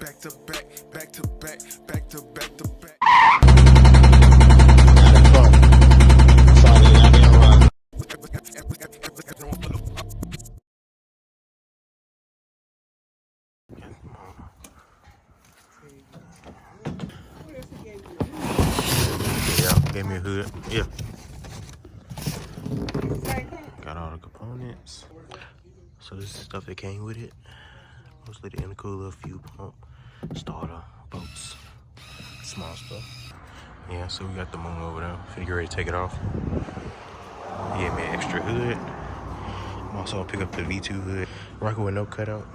back to back, back to back, back to back to back. Yeah, gave me a hood. Yeah. Got all the components. So this is stuff that came with it. Mostly the intercooler, fuel pump, starter, bolts, small stuff. Yeah, so we got the moon over there. Finna get ready to take it off. He gave me an extra hood. I'm also gonna pick up the V2 hood. Rocking with no cutout.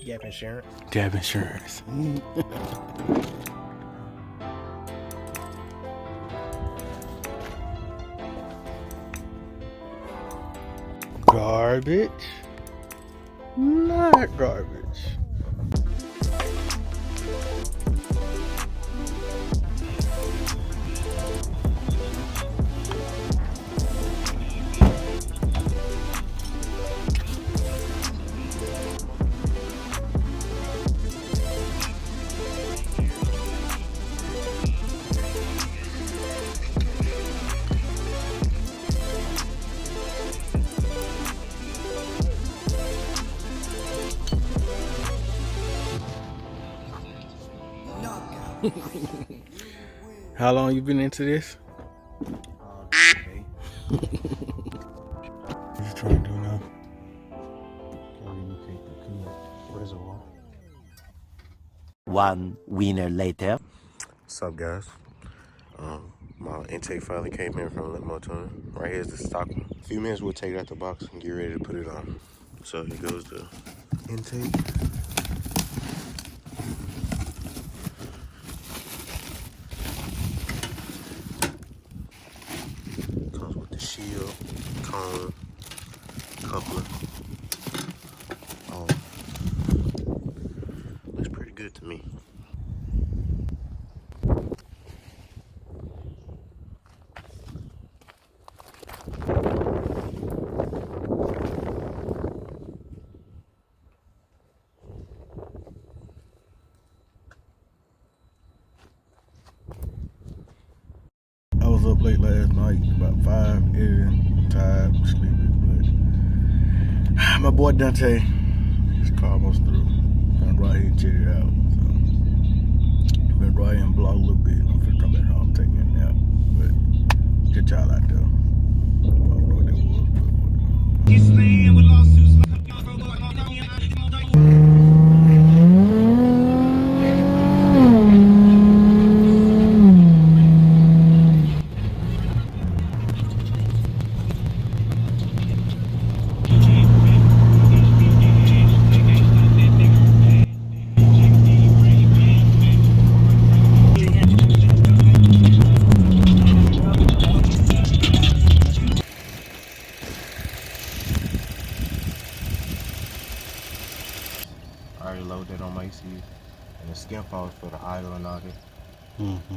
Gap insurance. Gap insurance. Garbage. Not garbage. How long you been into this? Okay. What you trying to do now? What is it, wall? One winner later. What's up, guys? My intake finally came in from Limo Tuning. Right here's the stock one. A few minutes we'll take it out the box and get ready to put it on. So here goes the intake. Comes with the shield, cone, coupler. Looks pretty good to me. I was up late last night, about 5, editing, tired, sleepy, but my boy Donte, his car almost through. Been right here and check it out. So been right here and vlog a little bit. I'm finna come back home, take me a nap. But get y'all out there. I don't know what that was, I already loaded that on my ECU. And the skin falls for the idle and all that. Mm-hmm.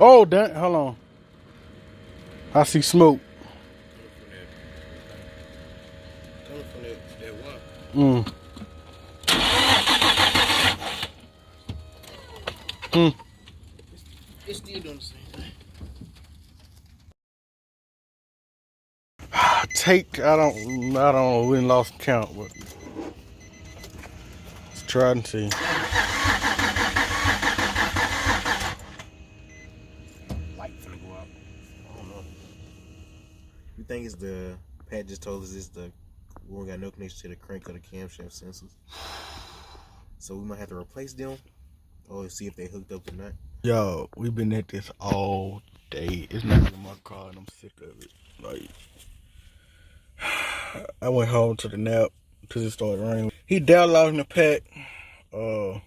Oh, that, hold on. I see smoke. Coming from that one. It's still doing the same thing. I don't know, we done lost count, but let's try and see. Light finna go out. I don't know. You think it's the Pat just told us it's the we don't got no connection to the crank or the camshaft sensors. So we might have to replace them or see if they hooked up or not. Yo, we've been at this all day. It's not in my car and I'm sick of it. Like, I went home to the nap because it started raining. He downloading the pack. You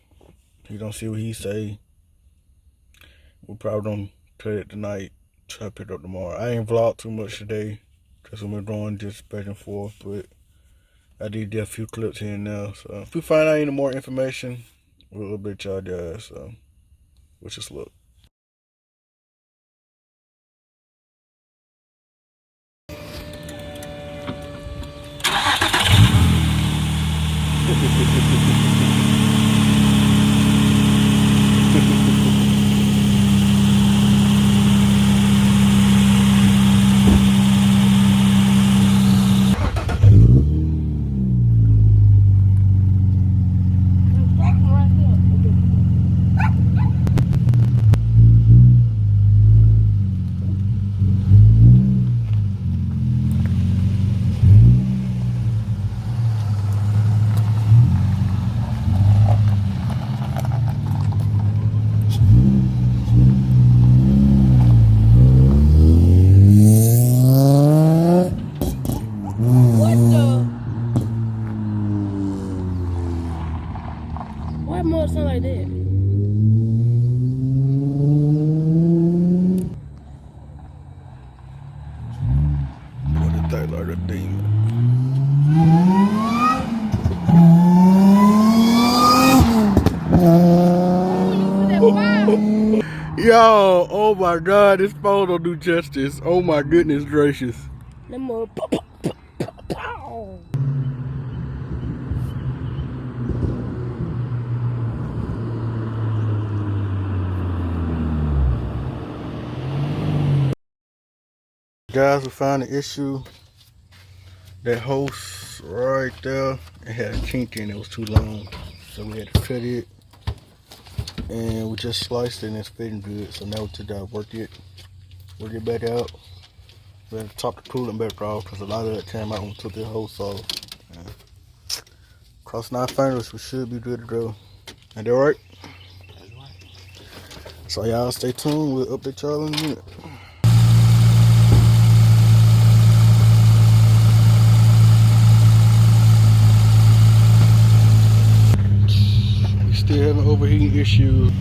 don't see what he say. We probably don't play it tonight. Try to pick it up tomorrow. I ain't vlogged too much today because we're going just back and forth, but I did get a few clips here and there. So if we find out any more information, we'll update y'all guys. So wish us luck. Why more sound like that? What did they like a demon? Yo, oh my God, this phone don't do justice. Oh my goodness gracious. That more pow. Guys, we found the issue. That hose right there, it had a kink in it, was too long. So we had to cut it. And we just sliced it and it's fitting good. So now we just gotta work it back out. We had to top the coolant back off because a lot of that came out when we took the hose off. Crossing our fingers, we should be good to go. Ain't that right? So y'all stay tuned, we'll update y'all in a minute. We still having overheating issues.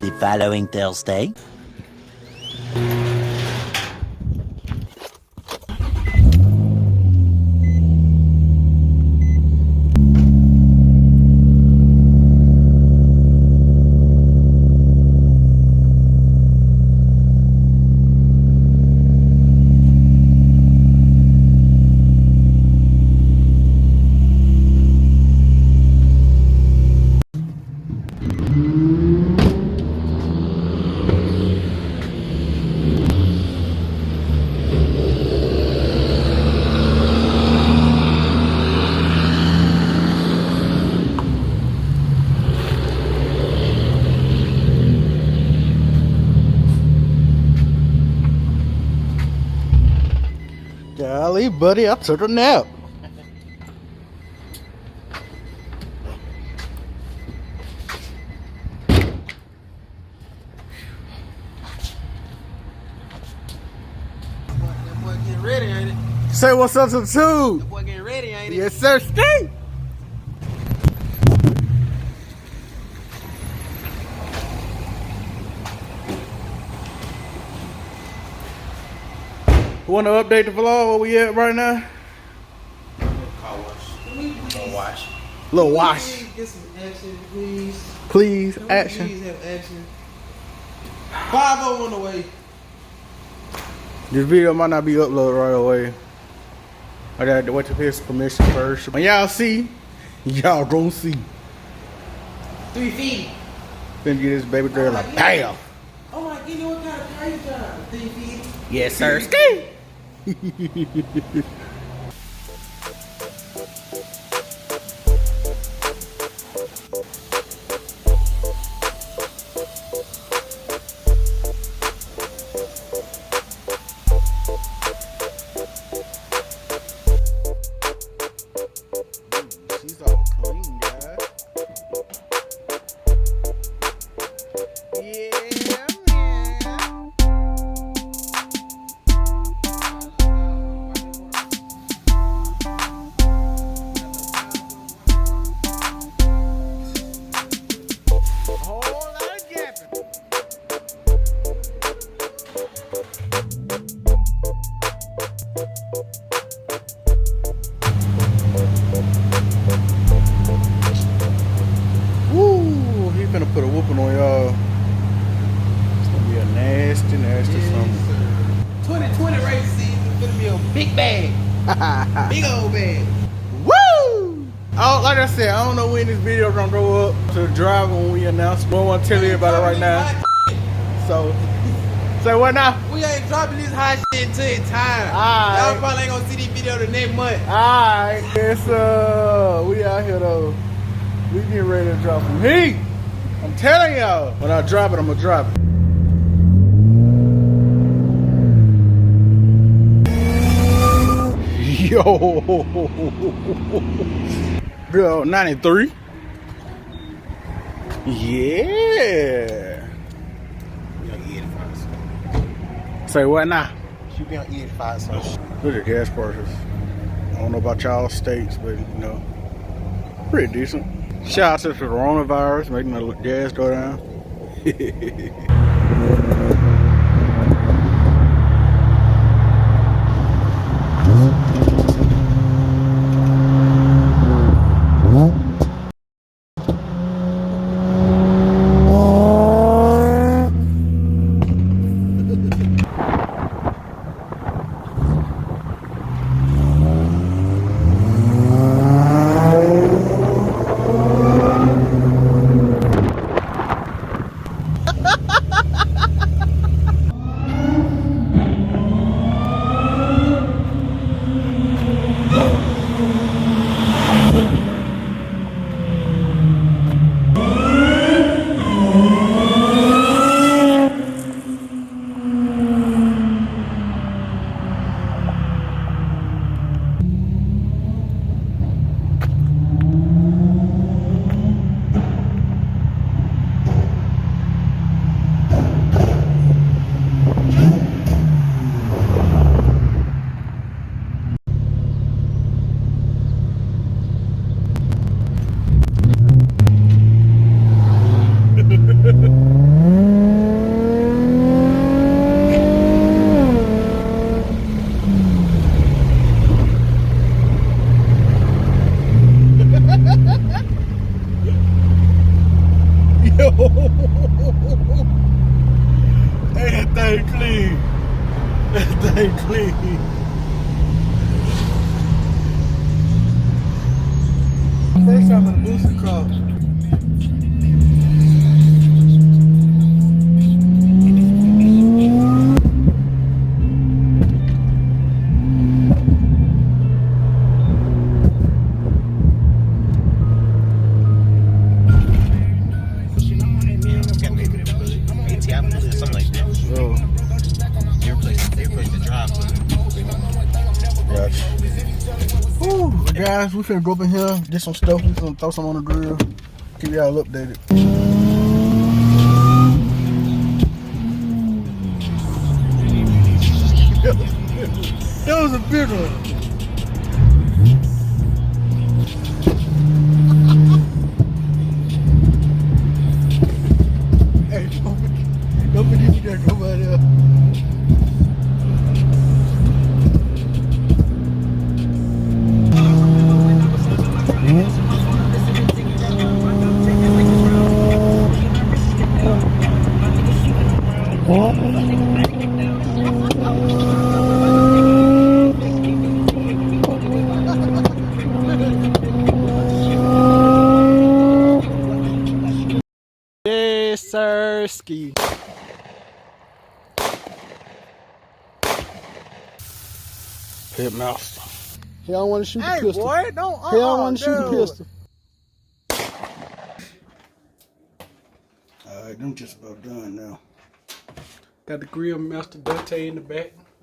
The following Thursday. Golly, buddy, I took a nap. That boy getting ready, ain't it? Say what's up to the tube. That boy getting ready, ain't it? Yes, sir, Steve. Want to update the vlog where we at right now? Car wash. Don't wash. Little wash. Please get some action, please. Please, Can we action. Please have action. 5-0 on the way. This video might not be uploaded right away. I got to wait to his permission first. When y'all see, y'all gonna see. 350. Finna get this baby girl a bam. Oh my God, what kind of car you driving? 350. Yes, sir. Ski. She's all clean, guys. Yeah, man. Whole lot of gapping. Woo! He finna put a whooping on y'all. It's gonna be a nasty, nasty summer. 2020 race season. It's gonna be a big bag. Big old bag. Woo! Oh, like I said, I don't know when this video gonna go up to the driver when we announce. We don't want to tell you about it right now. So, say what now? We ain't dropping this hot shit until it's time. Alright. Y'all probably ain't gonna see this video the next month. Alright, yes, we out here though. We getting ready to drop some heat. I'm telling y'all, when I drop it, I'm gonna drop it. Yo, girl, 93. Yeah. Say what now? She be on 85, so. Look at gas prices. I don't know about y'all states, but you know, pretty decent. Shout out to the coronavirus, making the gas go down. Hey, that thing clean. That thing clean. First time in a booster car. Guys, we finna go up in here, get some stuff, we finna throw some on the grill, keep y'all updated. That was a big one. Hey, don't forget you gotta go by there. sirski. Pit master. He don't want to shoot the pistol. Boy, don't. He don't want to shoot the pistol. Alright, them just about done now. Got the grill master Donte in the back.